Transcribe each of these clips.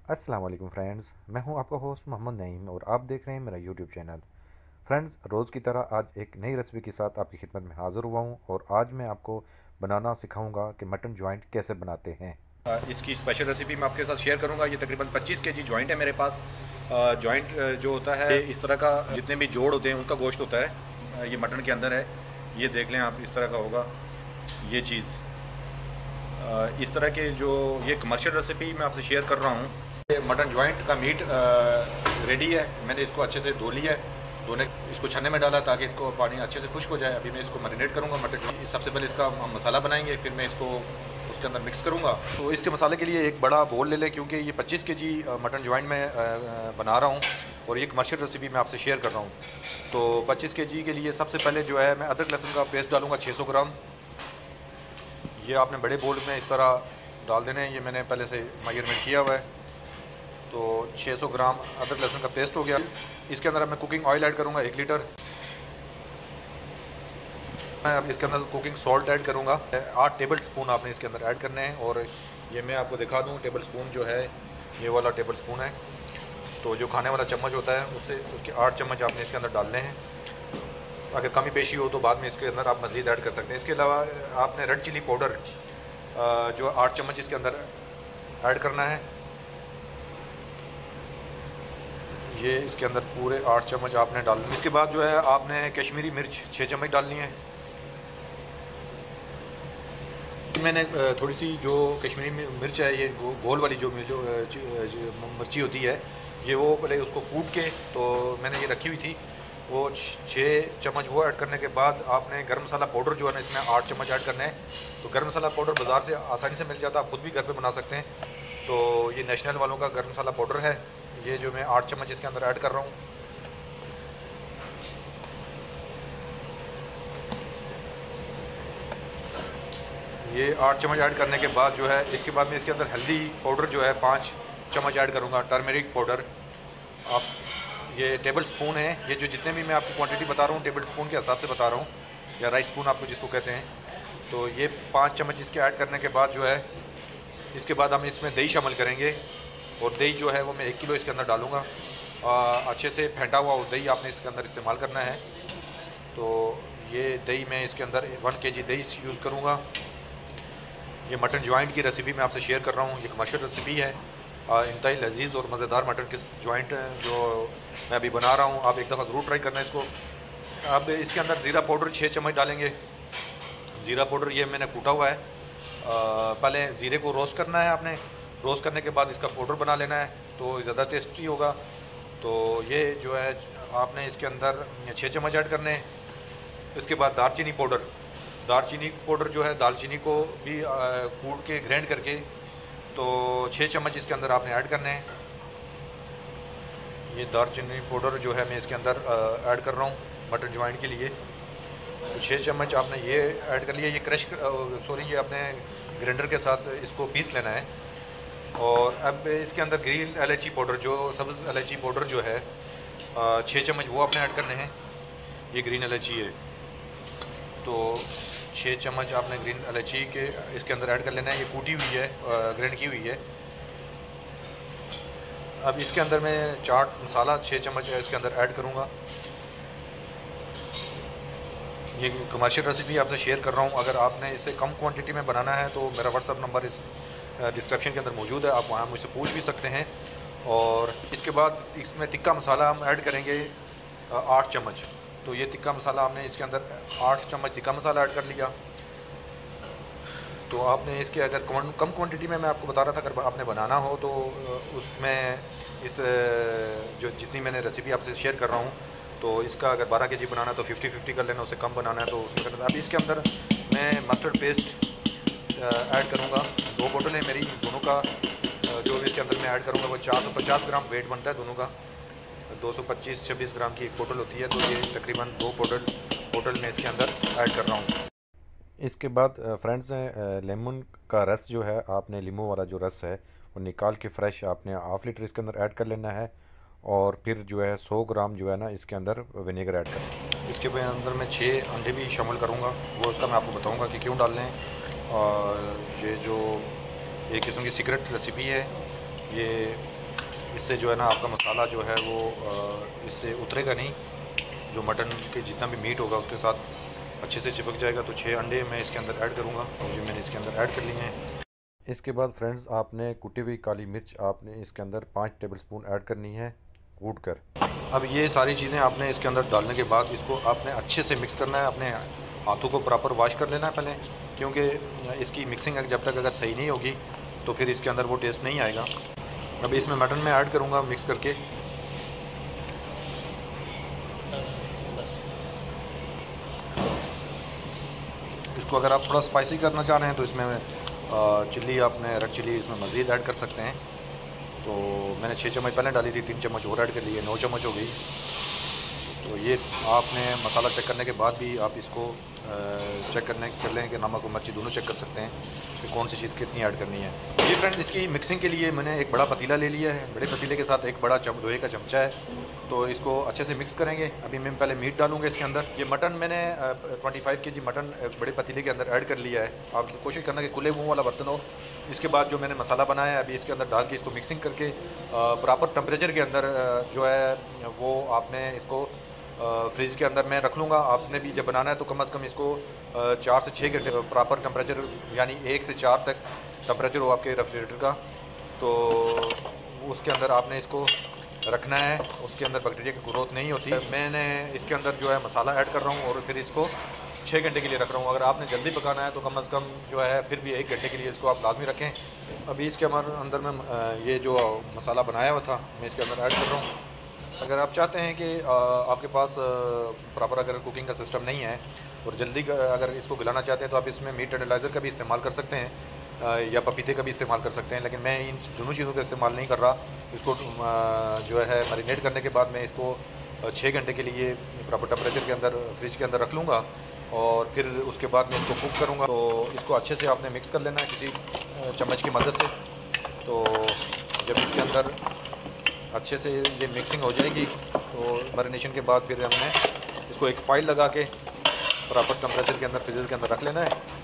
अस्सलाम वालेकुम फ्रेंड्स, मैं हूं आपका होस्ट मोहम्मद नईम और आप देख रहे हैं मेरा यूट्यूब चैनल। फ्रेंड्स, रोज़ की तरह आज एक नई रेसिपी के साथ आपकी खिदमत में हाज़िर हुआ हूं और आज मैं आपको बनाना सिखाऊंगा कि मटन जॉइंट कैसे बनाते हैं। इसकी स्पेशल रेसिपी मैं आपके साथ शेयर करूंगा। ये तकरीबन 25 केजी जॉइंट है मेरे पास। जॉइंट जो होता है इस तरह का, जितने भी जोड़ होते हैं उनका गोश्त होता है। ये मटन के अंदर है। ये देख लें आप, इस तरह का होगा ये चीज़। इस तरह के जो ये कमर्शियल रेसिपी मैं आपसे शेयर कर रहा हूँ। ये मटन जॉइंट का मीट रेडी है। मैंने इसको अच्छे से धो लिया है। धोने इसको छन्ने में डाला ताकि इसको पानी अच्छे से खुश्क हो जाए। अभी मैं इसको मैरिनेट करूँगा मटन। सबसे पहले इसका मसाला बनाएंगे, फिर मैं इसको उसके अंदर मिक्स करूँगा। तो इसके मसाले के लिए एक बड़ा बोल ले लें, क्योंकि ये 25 केजी मटन जॉइंट में बना रहा हूँ और ये कमर्शियल रेसिपी मैं आपसे शेयर कर रहा हूँ। तो 25 केजी के लिए सबसे पहले जो है मैं अदरक लहसुन का पेस्ट डालूँगा 600 ग्राम। ये आपने बड़े बोल में इस तरह डाल देने हैं। ये मैंने पहले से मेजरमेंट किया हुआ है। तो 600 ग्राम अदरक लहसुन का पेस्ट हो गया। इसके अंदर मैं कुकिंग ऑयल ऐड करूँगा 1 लीटर। मैं अब इसके अंदर कुकिंग सॉल्ट ऐड करूँगा 8 टेबल स्पून आपने इसके अंदर ऐड करने हैं। और ये मैं आपको दिखा दूँ, टेबल स्पून जो है ये वाला टेबल स्पून है। तो जो खाने वाला चम्मच होता है उससे उसके 8 चम्मच आपने इसके अंदर डालने हैं। अगर कमी पेशी हो तो बाद में इसके अंदर आप मज़ीद ऐड कर सकते हैं। इसके अलावा आपने रेड चिली पाउडर जो 8 चम्मच इसके अंदर ऐड करना है। ये इसके अंदर पूरे 8 चम्मच आपने डालना। इसके बाद जो है आपने कश्मीरी मिर्च 6 चम्मच डालनी है। मैंने थोड़ी सी जो कश्मीरी मिर्च है, ये गोल वाली जो मिर्ची होती है, ये वो पहले उसको कूट के तो मैंने ये रखी हुई थी। वो 6 चम्मच वो ऐड करने के बाद आपने गर्म मसाला पाउडर जो है ना इसमें 8 चम्मच ऐड करना है। तो गर्म मसाला पाउडर बाज़ार से आसानी से मिल जाता है, आप खुद भी घर पे बना सकते हैं। तो ये नेशनल वालों का गर्म मसाला पाउडर है। ये जो मैं 8 चम्मच इसके अंदर ऐड कर रहा हूँ। ये 8 चम्मच ऐड करने के बाद जो है इसके बाद मैं इसके अंदर हल्दी पाउडर जो है 5 चम्मच ऐड करूँगा। टर्मेरिक पाउडर आप ये टेबल स्पून है। ये जो जितने भी मैं आपको क्वांटिटी बता रहा हूँ टेबल स्पून के हिसाब से बता रहा हूँ, या राइस स्पून आपको जिसको कहते हैं। तो ये 5 चम्मच इसके ऐड करने के बाद जो है इसके बाद हम इसमें दही शामिल करेंगे। और दही जो है वो मैं 1 किलो इसके अंदर डालूँगा। अच्छे से फेंटा हुआ दही आपने इसके अंदर इस्तेमाल करना है। तो ये दही मैं इसके अंदर 1 केजी दही यूज़ करूँगा। ये मटन जॉइंट की रेसिपी मैं आपसे शेयर कर रहा हूँ। ये कमर्शियल रेसिपी है। इंतहाई लजीज़ और मज़ेदार मटन की जॉइंट जो मैं अभी बना रहा हूँ, आप एक दफ़ा ज़रूर ट्राई करना इसको। अब इसके अंदर ज़ीरा पाउडर 6 चम्मच डालेंगे। ज़ीरा पाउडर ये मैंने कूटा हुआ है। पहले ज़ीरे को रोस्ट करना है आपने। रोस्ट करने के बाद इसका पाउडर बना लेना है, तो ज़्यादा टेस्टी होगा। तो ये जो है आपने इसके अंदर 6 चम्मच ऐड करने हैं। इसके बाद दालचीनी पाउडर जो है, दालचीनी को भी कूट के ग्राइंड करके तो 6 चम्मच इसके अंदर आपने ऐड करने हैं। ये दालचीनी पाउडर जो है मैं इसके अंदर ऐड कर रहा हूँ मटन जॉइंट के लिए। तो 6 चम्मच आपने ये ऐड कर लिया। ये ये आपने ग्राइंडर के साथ इसको पीस लेना है। और अब इसके अंदर ग्रीन इलायची पाउडर, जो सब्ज़ इलायची पाउडर जो है 6 चम्मच वो आपने ऐड करने हैं। ये ग्रीन इलायची है, तो 6 चम्मच आपने ग्रीन इलायची के इसके अंदर ऐड कर लेना है। ये कूटी हुई है, ग्राइंड की हुई है। अब इसके अंदर मैं चाट मसाला 6 चम्मच इसके अंदर ऐड करूँगा। ये कमर्शियल रेसिपी आपसे शेयर कर रहा हूँ। अगर आपने इससे कम क्वांटिटी में बनाना है तो मेरा व्हाट्सअप नंबर इस डिस्क्रिप्शन के अंदर मौजूद है, आप वहाँ मुझसे पूछ भी सकते हैं। और इसके बाद इसमें तिक्का मसाला हम ऐड करेंगे 8 चम्मच। तो ये तिक्का मसाला हमने इसके अंदर 8 चम्मच तिक्का मसाला ऐड कर लिया। तो आपने इसके अगर कम क्वांटिटी में मैं आपको बता रहा था, अगर आपने बनाना हो तो उसमें इस जो जितनी मैंने रेसिपी आपसे शेयर कर रहा हूँ, तो इसका अगर 12 केजी बनाना है तो 50-50 कर लेना। उससे कम बनाना है तो उसमें करना। अब इसके अंदर मैं मस्टर्ड पेस्ट ऐड करूँगा। 2 बोतल है मेरी, दोनों का जो इसके अंदर मैं ऐड करूँगा वो 450 ग्राम वेट बनता है दोनों का। 225-26 ग्राम की एक बोतल होती है, तो ये तकरीबन 2 बोतल मैं इसके अंदर ऐड कर रहा हूँ। इसके बाद फ्रेंड्स, लेमन का रस जो है, आपने लीमू वाला जो रस है वो निकाल के फ्रेश आपने हाफ़ लीटर इसके अंदर ऐड कर लेना है। और फिर जो है 100 ग्राम जो है ना इसके अंदर विनेगर ऐड कर। इसके अंदर मैं 6 अंडे भी शामिल करूँगा, वो उसका मैं आपको बताऊँगा कि क्यों डालने हैं। और ये जो एक किस्म की सीक्रेट रेसिपी है, ये इससे जो है ना आपका मसाला जो है वो इससे उतरेगा नहीं, जो मटन के जितना भी मीट होगा उसके साथ अच्छे से चिपक जाएगा। तो 6 अंडे मैं इसके अंदर ऐड करूँगा और ये मैंने इसके अंदर ऐड कर लिए हैं। इसके बाद फ्रेंड्स आपने कुटी हुई काली मिर्च आपने इसके अंदर 5 टेबलस्पून ऐड करनी है कूट कर। अब ये सारी चीज़ें आपने इसके अंदर डालने के बाद इसको आपने अच्छे से मिक्स करना है। अपने हाथों को प्रॉपर वॉश कर लेना है पहले, क्योंकि इसकी मिक्सिंग जब तक अगर सही नहीं होगी तो फिर इसके अंदर वो टेस्ट नहीं आएगा। अब इसमें मटन में ऐड करूँगा मिक्स करके। इसको अगर आप थोड़ा स्पाइसी करना चाह रहे हैं तो इसमें चिल्ली आपने रेड चिल्ली इसमें मज़ीद ऐड कर सकते हैं। तो मैंने 6 चम्मच पहले डाली थी, 3 चम्मच और ऐड कर लिए, 9 चम्मच हो गई। तो ये आपने मसाला चेक करने के बाद भी आप इसको चेक कर लें कि नमक और मिर्ची दोनों चेक कर सकते हैं कि कौन सी चीज़ कितनी ऐड करनी है। ये फ्रेंड्स इसकी मिक्सिंग के लिए मैंने एक बड़ा पतीला ले लिया है। बड़े पतीले के साथ एक बड़ा लोहे का चमचा है, तो इसको अच्छे से मिक्स करेंगे। अभी मैं पहले मीट डालूंगा इसके अंदर। ये मटन मैंने 25 kg मटन बड़े पतीले के अंदर ऐड कर लिया है। आप कोशिश करना कि खुले मुँह वाला बर्तन हो। इसके बाद जो मैंने मसाला बनाया है अभी इसके अंदर डाल के इसको मिक्सिंग करके प्रॉपर टेम्परेचर के अंदर जो है वो आपने इसको फ्रिज के अंदर मैं रख लूँगा। आपने भी जब बनाना है तो कम से कम इसको 4 से 6 घंटे प्रॉपर टेम्परेचर यानी 1 से 4 तक टेम्परेचर हो आपके रेफ्रिजरेटर का, तो उसके अंदर आपने इसको रखना है। उसके अंदर बैक्टीरिया की ग्रोथ नहीं होती। मैंने इसके अंदर जो है मसाला ऐड कर रहा हूँ और फिर इसको 6 घंटे के लिए रख रहा हूँ। अगर आपने जल्दी पकाना है तो कम से कम जो है फिर भी 1 घंटे के लिए इसको आप लाजमी रखें। अभी इसके अंदर मैं ये जो मसाला बनाया हुआ था मैं इसके अंदर ऐड कर रहा हूँ। अगर आप चाहते हैं कि आपके पास प्रॉपर अगर कुकिंग का सिस्टम नहीं है और जल्दी अगर इसको गलाना चाहते हैं तो आप इसमें मीट एनालाइज़र का भी इस्तेमाल कर सकते हैं या पपीते का भी इस्तेमाल कर सकते हैं, लेकिन मैं इन दोनों चीज़ों का इस्तेमाल नहीं कर रहा। इसको जो है मैरिनेट करने के बाद मैं इसको 6 घंटे के लिए प्रॉपर टेम्परेचर के अंदर फ्रिज के अंदर रख लूँगा और फिर उसके बाद मैं इसको कुक करूँगा। तो इसको अच्छे से आपने मिक्स कर लेना है किसी चम्मच की मदद से। तो जब इसके अंदर अच्छे से ये मिक्सिंग हो जाएगी तो मैरिनेशन के बाद फिर हमने इसको एक फाइल लगा के प्रॉपर टेम्परेचर के अंदर फ्रीजर के अंदर रख लेना है।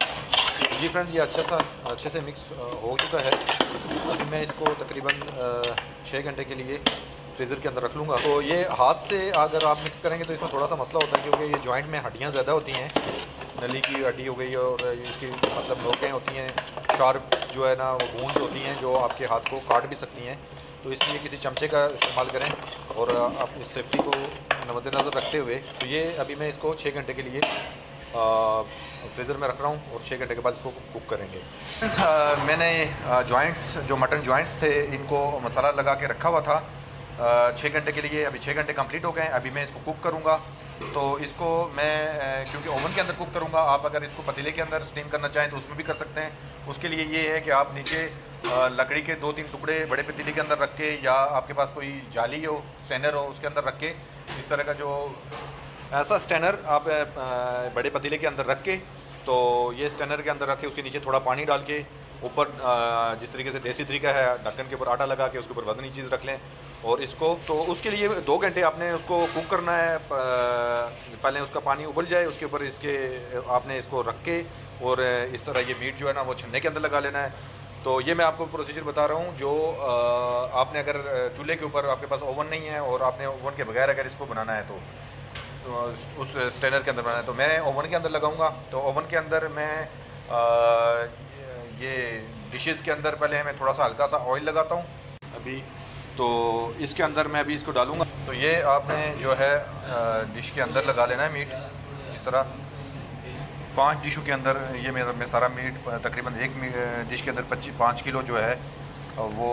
जी फ्रेंड्स, ये अच्छे से मिक्स हो चुका है। अभी मैं इसको तकरीबन 6 घंटे के लिए फ्रीज़र के अंदर रख लूँगा। तो ये हाथ से अगर आप मिक्स करेंगे तो इसमें थोड़ा सा मसला होता है, क्योंकि ये जॉइंट में हड्डियाँ ज़्यादा होती हैं। नली की हड्डी हो गई और इसकी मतलब नोकें होती हैं, शार्प जो है ना वो बूंस होती हैं जो आपके हाथ को काट भी सकती हैं। तो इसलिए किसी चमचे का इस्तेमाल करें और आप इस सेफ्टी को मद्देनज़र रखते हुए। तो ये अभी मैं इसको 6 घंटे के लिए फ्रीज़र में रख रहा हूँ और 6 घंटे के बाद इसको कुक करेंगे। मैंने जॉइंट्स जो मटन जॉइंट्स थे इनको मसाला लगा के रखा हुआ था 6 घंटे के लिए। अभी 6 घंटे कंप्लीट हो गए। अभी मैं इसको कुक करूँगा। तो इसको मैं क्योंकि ओवन के अंदर कुक करूँगा, आप अगर इसको पतीले के अंदर स्टीम करना चाहें तो उसमें भी कर सकते हैं। उसके लिए ये है कि आप नीचे लकड़ी के 2-3 टुकड़े बड़े पतीले के अंदर रख के, या आपके पास कोई जाली हो, स्टैनर हो, उसके अंदर रख के, इस तरह का जो ऐसा स्टैनर आप बड़े पतीले के अंदर रख के, तो ये स्टैनर के अंदर रख के उसके नीचे थोड़ा पानी डाल के ऊपर जिस तरीके से देसी तरीका है ढक्कन के ऊपर आटा लगा के उसके ऊपर वजनी चीज़ रख लें और इसको। तो उसके लिए 2 घंटे आपने उसको कुक करना है। पहले उसका पानी उबल जाए, उसके ऊपर इसके आपने इसको रख के और इस तरह ये मीट जो है ना वो छन्ने के अंदर लगा लेना है। तो ये मैं आपको प्रोसीजर बता रहा हूँ। जो आपने अगर चूल्हे के ऊपर आपके पास ओवन नहीं है और आपने ओवन के बगैर अगर इसको बनाना है तो उस स्टैनर के अंदर बनाना है, तो मैं ओवन के अंदर लगाऊंगा। तो ओवन के अंदर मैं ये डिशेस के अंदर पहले मैं थोड़ा सा हल्का सा ऑयल लगाता हूँ अभी। तो इसके अंदर मैं अभी इसको डालूँगा। तो ये आपने जो है डिश के अंदर लगा लेना है मीट। इस तरह 5 डिशों के अंदर ये मैं सारा मीट तकरीबन एक डिश के अंदर 5 किलो जो है वो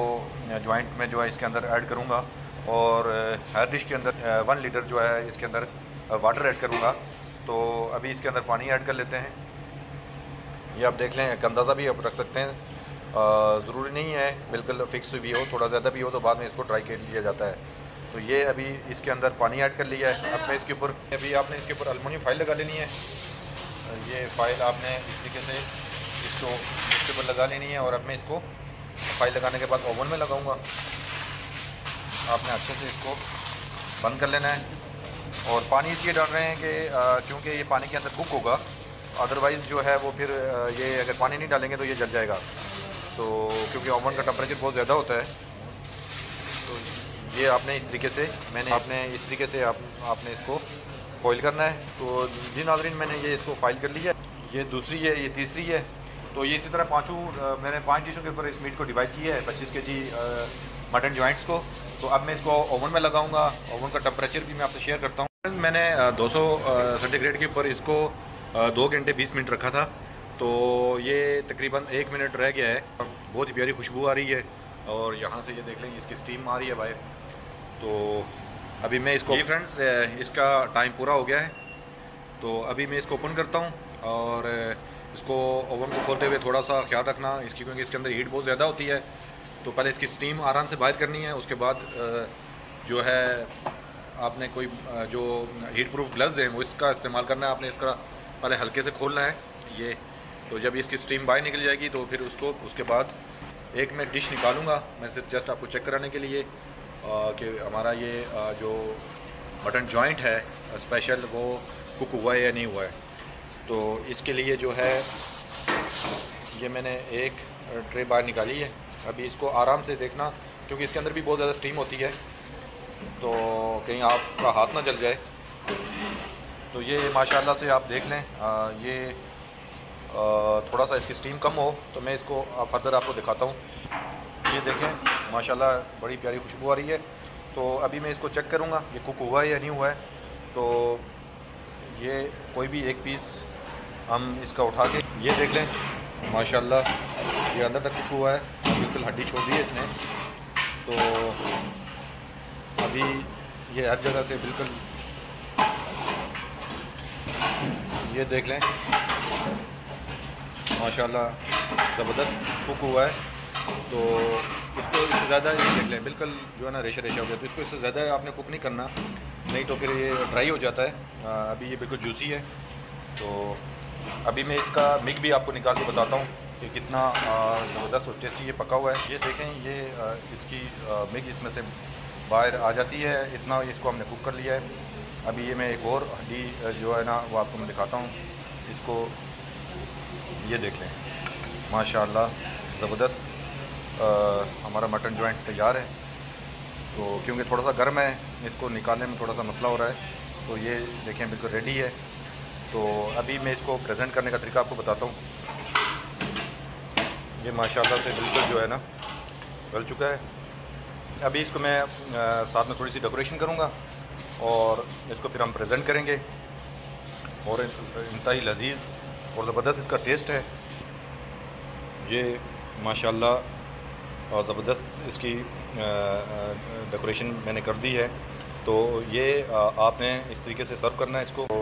जॉइंट में जो है इसके अंदर ऐड करूँगा। और हर डिश के अंदर 1 लीटर जो है इसके अंदर वाटर ऐड करूँगा। तो अभी इसके अंदर पानी ऐड कर लेते हैं। ये आप देख लें, एक अंदाज़ा भी आप रख सकते हैं, ज़रूरी नहीं है बिल्कुल फिक्स भी हो, थोड़ा ज़्यादा भी हो तो बाद में इसको ट्राई कर लिया जाता है। तो ये अभी इसके अंदर पानी ऐड कर लिया है। अब मैं इसके ऊपर अभी आपने इसके ऊपर एलुमिनियम फाइल लगा लेनी है। ये फाइल आपने इस तरीके से इसको इसके ऊपर लगा लेनी है और अब मैं इसको फाइल लगाने के बाद ओवन में लगाऊंगा। आपने अच्छे से इसको बंद कर लेना है। और पानी इसलिए डाल रहे हैं कि क्योंकि ये पानी के अंदर कुक होगा, अदरवाइज़ जो है वो फिर ये अगर पानी नहीं डालेंगे तो ये जल जाएगा। तो क्योंकि ओवन का टेम्परेचर बहुत ज़्यादा होता है। तो ये आपने इस तरीके से आपने इसको फॉइल करना है। तो जी नाज़रीन, मैंने ये इसको फाइल कर लिया है। ये दूसरी है, ये तीसरी है। तो ये इसी तरह मैंने 5 डिशों के ऊपर इस मीट को डिवाइड किया है, 25 kg मटन जॉइंट्स को। तो अब मैं इसको ओवन में लगाऊंगा। ओवन का टेम्परेचर भी मैं आपसे शेयर करता हूँ। मैंने 200 सेंटीग्रेड के ऊपर इसको 2 घंटे 20 मिनट रखा था। तो ये तकरीबन 1 मिनट रह गया है। बहुत ही प्यारी खुशबू आ रही है और यहाँ से ये देख लेंगे इसकी स्टीम आ रही है बाहर। तो अभी मैं इसको फ्रेंड्स इसका टाइम पूरा हो गया है। तो अभी मैं इसको ओपन करता हूँ और इसको ओवन को खोलते हुए थोड़ा सा ख्याल रखना इसकी, क्योंकि इसके अंदर हीट बहुत ज़्यादा होती है। तो पहले इसकी स्टीम आराम से बाहर करनी है। उसके बाद जो है आपने कोई जो हीट प्रूफ ग्लव्स हैं वो इसका इस्तेमाल करना है। आपने इसका पहले हल्के से खोलना है ये। तो जब इसकी स्टीम बाहर निकल जाएगी तो फिर उसके बाद एक मैं डिश निकालूंगा। मैं सिर्फ जस्ट आपको चेक कराने के लिए कि हमारा ये जो मटन जॉइंट है स्पेशल वो कुक हुआ है या नहीं हुआ है। तो इसके लिए जो है ये मैंने एक ट्रे बाहर निकाली है। अभी इसको आराम से देखना, क्योंकि इसके अंदर भी बहुत ज़्यादा स्टीम होती है, तो कहीं आपका हाथ ना जल जाए। तो ये माशाल्लाह से आप देख लें, ये थोड़ा सा इसकी स्टीम कम हो तो मैं इसको फर्दर आपको दिखाता हूँ। ये देखें माशाल्लाह बड़ी प्यारी खुशबू आ रही है। तो अभी मैं इसको चेक करूँगा ये कुक हुआ है या नहीं हुआ है। तो ये कोई भी एक पीस हम इसका उठा के ये देख लें, माशाल्लाह ये अंदर तक कुक हुआ है, बिल्कुल हड्डी छोड़ दी है इसने। तो अभी ये हर जगह से बिल्कुल ये देख लें माशाल्लाह ज़बरदस्त कुक हुआ है। तो इसको इससे ज़्यादा ये देख लें बिल्कुल जो है ना रेशा रेशा हो गया। तो इसको इससे ज़्यादा आपने कुक नहीं करना, नहीं तो फिर ये ड्राई हो जाता है। अभी ये बिल्कुल जूसी है। तो अभी मैं इसका मिग भी आपको निकाल के बताता हूँ कि कितना ज़बरदस्त और टेस्टी ये पका हुआ है। ये देखें ये इसकी मिग इसमें से बाहर आ जाती है, इतना इसको हमने कुक कर लिया है। अभी ये मैं एक और हड्डी जो है ना वो आपको मैं दिखाता हूँ। इसको ये देख लें माशाल्लाह ज़बरदस्त हमारा मटन जॉइंट तैयार है। तो क्योंकि थोड़ा सा गर्म है इसको निकालने में थोड़ा सा मसला हो रहा है। तो ये देखें बिल्कुल रेडी है। तो अभी मैं इसको प्रेजेंट करने का तरीका आपको बताता हूँ। ये माशाल्लाह से बिल्कुल जो है ना गल चुका है। अभी इसको मैं साथ में थोड़ी सी डेकोरेशन करूँगा और इसको फिर हम प्रेजेंट करेंगे। और इंतहाई लजीज़ और ज़बरदस्त इसका टेस्ट है। ये माशाल्लाह और ज़बरदस्त इसकी डेकोरेशन मैंने कर दी है। तो ये आपने इस तरीके से सर्व करना है इसको। तो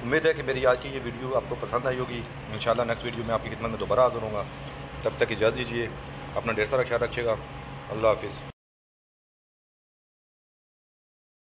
उम्मीद है कि मेरी आज की ये वीडियो आपको पसंद आई होगी। इंशाल्लाह नेक्स्ट वीडियो में आपकी खिदमत में दोबारा हाज़िर होऊंगा। तब तक इजाज़त दीजिए, अपना ढेर सारा ख्याल रखिएगा। अल्लाह हाफ़िज़।